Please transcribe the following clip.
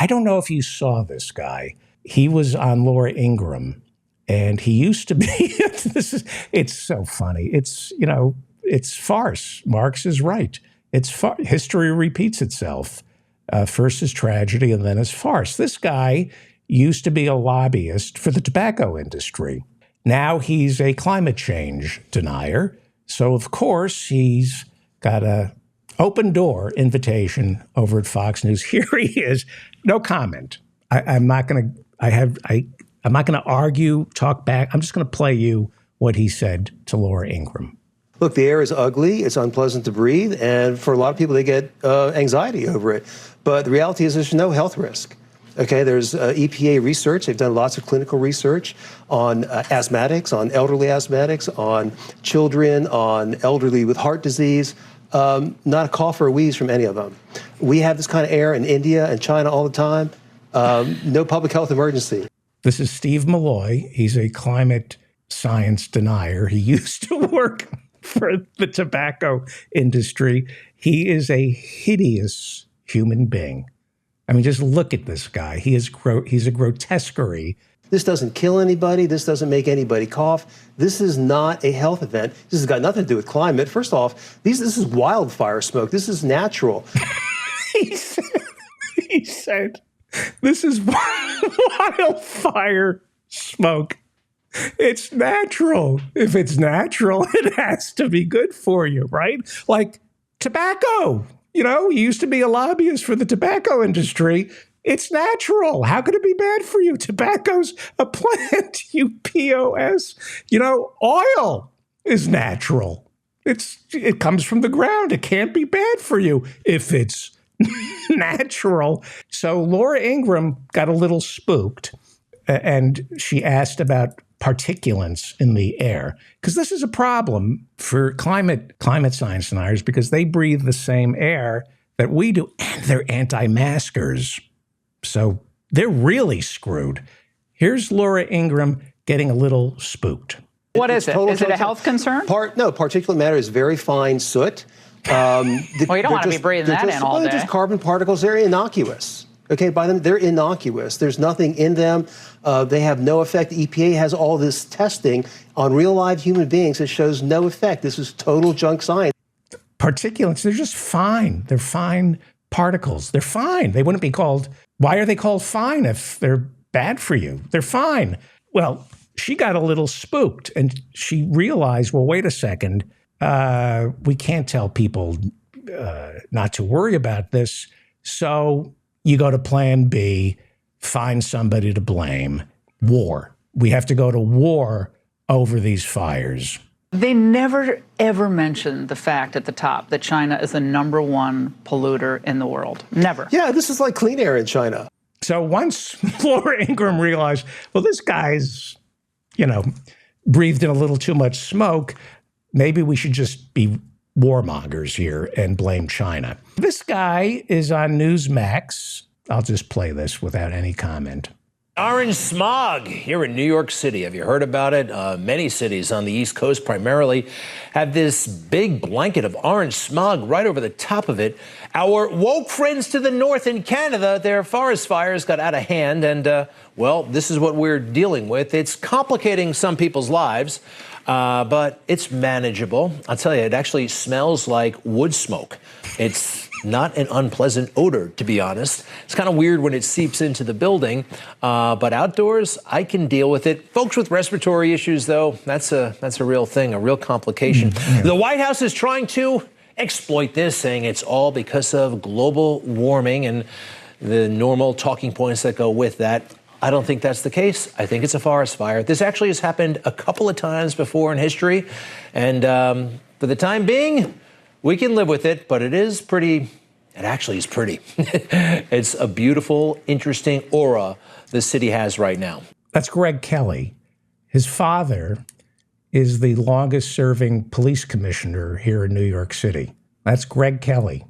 I don't know if you saw this guy. He was on Laura Ingraham, and he used to be, it's so funny. It's farce. Marx is right. History repeats itself. First is tragedy and then is farce. This guy used to be a lobbyist for the tobacco industry. Now he's a climate change denier. So, of course, he's got a open door invitation over at Fox News. Here he is. No comment. I'm not going to argue, talk back. I'm just going to play you what he said to Laura Ingraham. Look, the air is ugly. It's unpleasant to breathe. And for a lot of people, they get anxiety over it. But the reality is there's no health risk. Okay, there's EPA research. They've done lots of clinical research on asthmatics, on elderly asthmatics, on children, on elderly with heart disease. Not a cough or a wheeze from any of them. We have this kind of air in India and China all the time. No public health emergency. This is Steve Malloy. He's a climate science denier. He used to work for the tobacco industry. He is a hideous human being. I mean, just look at this guy. He's a grotesquerie. This doesn't kill anybody. This doesn't make anybody cough. This is not a health event. This has got nothing to do with climate. First off, this is wildfire smoke. This is natural. He said, this is wildfire smoke. It's natural. If it's natural, it has to be good for you, right? Like tobacco. You used to be a lobbyist for the tobacco industry. It's natural. How could it be bad for you? Tobacco's a plant, you POS. Oil is natural. It comes from the ground. It can't be bad for you if it's natural. So Laura Ingraham got a little spooked, and she asked about particulates in the air, because this is a problem for climate science deniers, because they breathe the same air that we do, and they're anti-maskers. So they're really screwed. Here's Laura Ingraham getting a little spooked. What is it? Is it a health concern? No, particulate matter is very fine soot. Well, you don't want to be breathing that in all day. They're just carbon particles. They're innocuous. Okay, by them, they're innocuous. There's nothing in them. They have no effect. The EPA has all this testing on real live human beings that shows no effect. This is total junk science. Particulates, they're just fine. They're fine particles. They're fine. They wouldn't be called, why are they called fine if they're bad for you? They're fine. Well, she got a little spooked, and she realized, well, wait a second. We can't tell people not to worry about this. So you go to plan B, find somebody to blame. War. We have to go to war over these fires. They never, ever mentioned the fact at the top that China is the #1 polluter in the world. Never. Yeah, this is like clean air in China. So once Laura Ingraham realized, well, this guy's, breathed in a little too much smoke, maybe we should just be warmongers here and blame China. This guy is on Newsmax. I'll just play this without any comment. Orange smog here in New York City. Have you heard about it? Many cities on the East Coast primarily have this big blanket of orange smog right over the top of it. Our woke friends to the north in Canada, their forest fires got out of hand. And, well, this is what we're dealing with. It's complicating some people's lives, but it's manageable. I'll tell you, it actually smells like wood smoke. It's not an unpleasant odor, to be honest. It's kind of weird when it seeps into the building, but outdoors, I can deal with it. Folks with respiratory issues, though, that's a real thing, a real complication. Yeah. The White House is trying to exploit this, saying it's all because of global warming and the normal talking points that go with that. I don't think that's the case. I think it's a forest fire. This actually has happened a couple of times before in history, and for the time being, we can live with it, but it is pretty. It actually is pretty. It's a beautiful, interesting aura the city has right now. That's Greg Kelly. His father is the longest-serving police commissioner here in New York City. That's Greg Kelly.